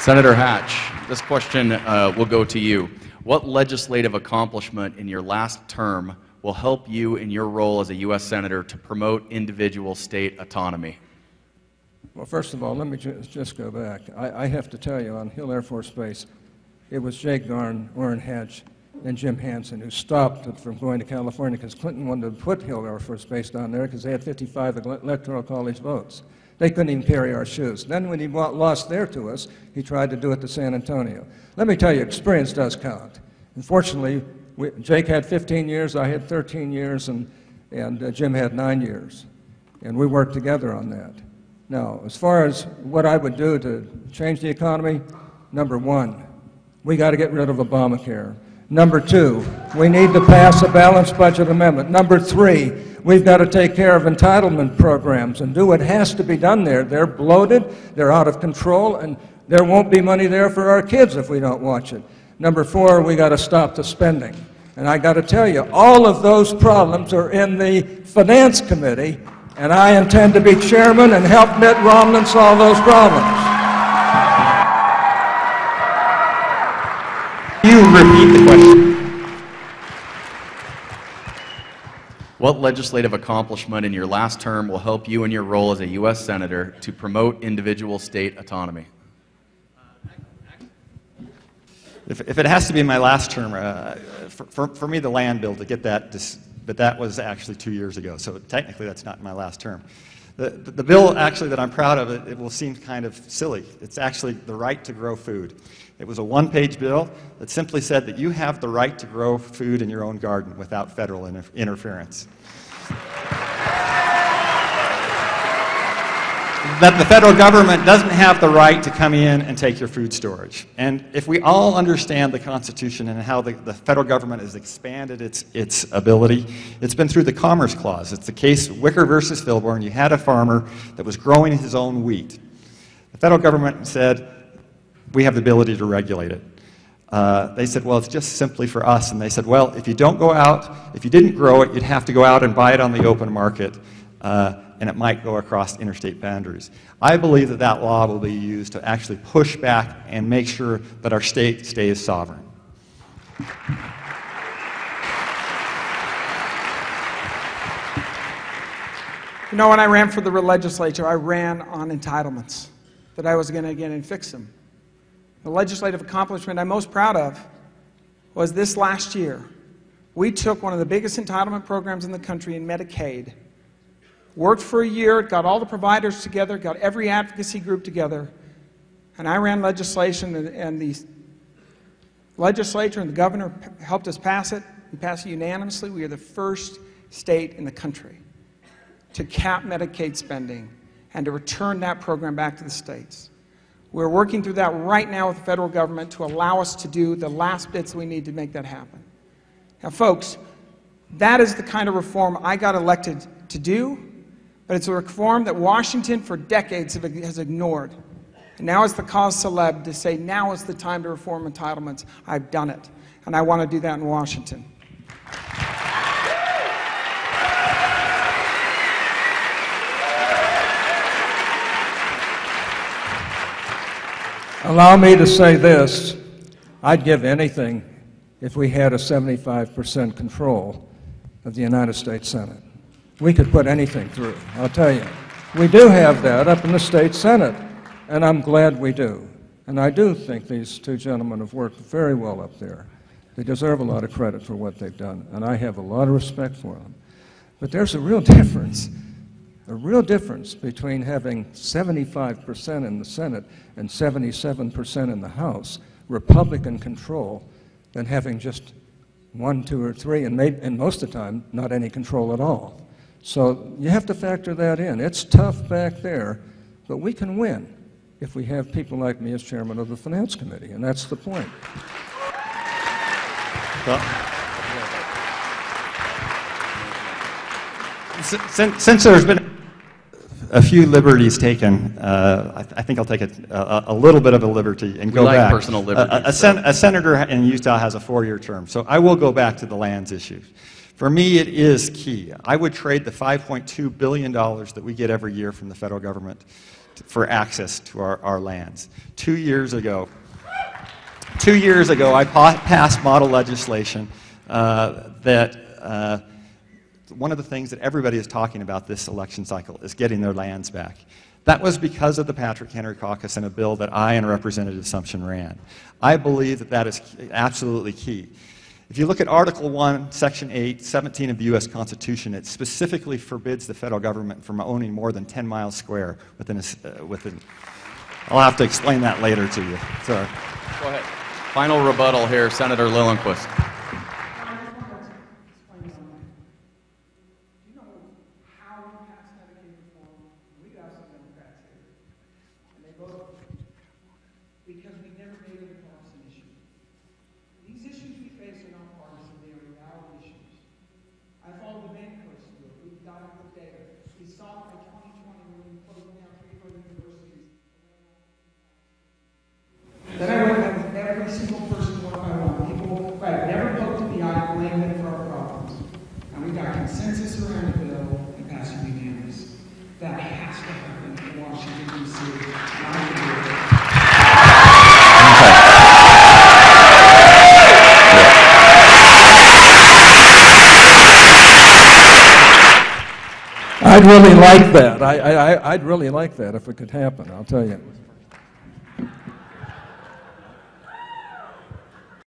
Senator Hatch, this question will go to you. What legislative accomplishment in your last term will help you in your role as a U.S. Senator to promote individual state autonomy? Well, first of all, let me just go back. I have to tell you, on Hill Air Force Base, it was Jake Garn, Orrin Hatch, and Jim Hansen who stopped it from going to California because Clinton wanted to put Hill Air Force Base down there because they had 55 electoral college votes. They couldn't even carry our shoes. Then when he lost there to us, he tried to do it to San Antonio. Let me tell you, experience does count. Unfortunately, Jake had 15 years, I had 13 years, and Jim had 9 years. And we worked together on that. Now, as far as what I would do to change the economy, number one, we got to get rid of Obamacare. Number two, we need to pass a balanced budget amendment. Number three, we've got to take care of entitlement programs and do what has to be done there. They're bloated, they're out of control, and there won't be money there for our kids if we don't watch it. Number four, we got to stop the spending. And I got to tell you, all of those problems are in the Finance Committee, and I intend to be chairman and help Mitt Romney solve those problems. You repeat the question. What legislative accomplishment in your last term will help you in your role as a U.S. Senator to promote individual state autonomy? If it has to be my last term, for me, the land bill, to get that, but that was actually 2 years ago, so technically that's not my last term. The bill, actually, that I'm proud of, it will seem kind of silly. It's actually the right to grow food. It was a one-page bill that simply said that you have the right to grow food in your own garden without federal interference. That the federal government doesn't have the right to come in and take your food storage. And if we all understand the Constitution and how the federal government has expanded its ability, it's been through the Commerce Clause. It's the case Wicker versus Filburn. You had a farmer that was growing his own wheat. The federal government said, we have the ability to regulate it. They said, well, it's just simply for us. And they said, well, if you don't go out, if you didn't grow it, you'd have to go out and buy it on the open market. And it might go across interstate boundaries. I believe that that law will be used to actually push back and make sure that our state stays sovereign. You know, when I ran for the legislature, I ran on entitlements, that I was going to get in and fix them. The legislative accomplishment I'm most proud of was this last year. We took one of the biggest entitlement programs in the country in Medicaid, worked for a year, got all the providers together, got every advocacy group together, and I ran legislation, and the legislature and the governor helped us pass it. We passed it unanimously. We are the first state in the country to cap Medicaid spending and to return that program back to the states. We're working through that right now with the federal government to allow us to do the last bits we need to make that happen. Now, folks, that is the kind of reform I got elected to do, but it's a reform that Washington for decades has ignored. And now is the cause célèbre to say now is the time to reform entitlements. I've done it, and I want to do that in Washington. Allow me to say this. I'd give anything if we had a 75% control of the United States Senate. We could put anything through, I'll tell you. We do have that up in the state Senate, and I'm glad we do. And I do think these two gentlemen have worked very well up there. They deserve a lot of credit for what they've done, and I have a lot of respect for them. But there's a real difference between having 75% in the Senate and 77% in the House, Republican control, than having just 1, 2, or 3, and most of the time, not any control at all. So you have to factor that in. It's tough back there, but we can win if we have people like me as chairman of the Finance Committee, and that's the point. Well, since there's been a few liberties taken, I think I'll take a little bit of a liberty and go back. Personal liberties. A senator in Utah has a 4-year term, so I will go back to the lands issue. For me, it is key. I would trade the $5.2 billion that we get every year from the federal government for access to our lands. 2 years ago, I passed model legislation that one of the things that everybody is talking about this election cycle is getting their lands back. That was because of the Patrick Henry Caucus and a bill that I and Representative Sumption ran. I believe that that is absolutely key. If you look at Article 1, Section 8, 17 of the U.S. Constitution, it specifically forbids the federal government from owning more than 10 miles square within I'll have to explain that later to you. Sorry. Go ahead. Final rebuttal here, Senator Liljenquist. Because we never made it a partisan issue. These issues we face are not partisan, they are reality issues. I followed the main course through it. We've got it with data. We saw by 2020 when we closed down 300 universities. Then I went with every single person one by one. People who I've never poked in the eye, blamed them for our problems. And we got consensus around the bill and passed it unanimous. That has to happen in Washington, D.C. I'd really like that. I'd really like that if it could happen, I'll tell you.